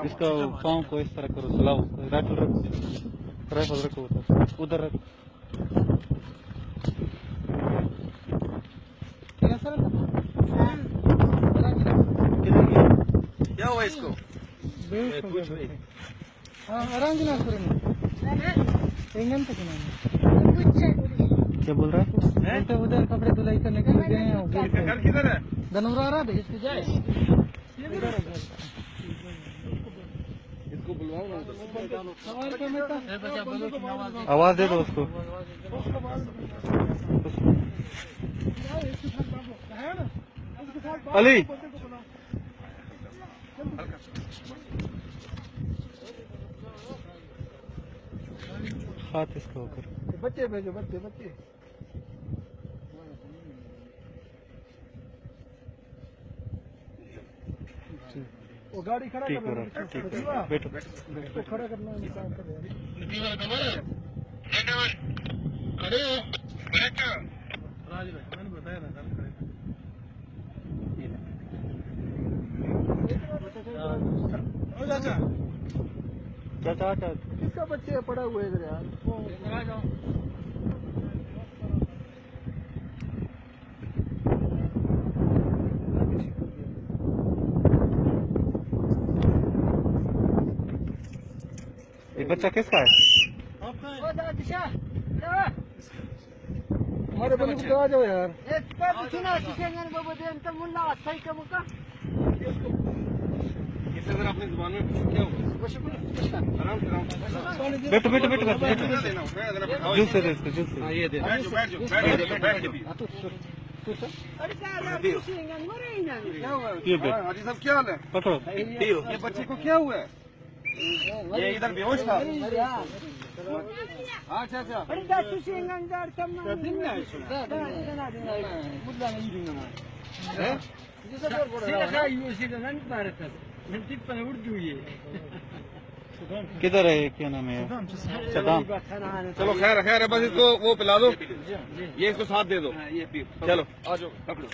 इसका पाँव को इस तरह करो, चलाओ, राइफल रखो, राइफल रखो उधर रखो। क्या हुआ इसको? क्या बोल रहा है? उधर कपड़े धुलाई करने के लिए गए हैं। घर किधर है? धनुरा रहा है इसको जाए। इसको बुलवाओ ना। आवाज दे दो उसको। अली हाथ इसको होकर बच्चे भेजो, बच्चे बच्चे वो गाड़ी खड़ा ठीक कर हो रहा है, ठीक है, बैठो तो खड़ा करना है, काम कर रहे हैं। मैंने बताया ना चाचा चाचा किसका बच्चे पड़ा हुआ है इधर यार? ये बच्चा किसका है? हमारे बंदे को आ जाओ यार। अपनी जुबान में क्या होगा? आराम से बैठो बैठो बैठो बैठो जूस दे दो इसको, जूस दे। ये दे। बैठ ये बैठ हाजी साहब क्या हाल है? पकड़ो। ये बच्चे को क्या हुआ है? ये इधर बेहोश था। अच्छा अच्छा किधर है? क्या नाम है? सदाम। चलो खैर खैर है, बस इसको वो पिला दो, ये इसको साथ दे दो। चलो आ जाओ, पकड़ो।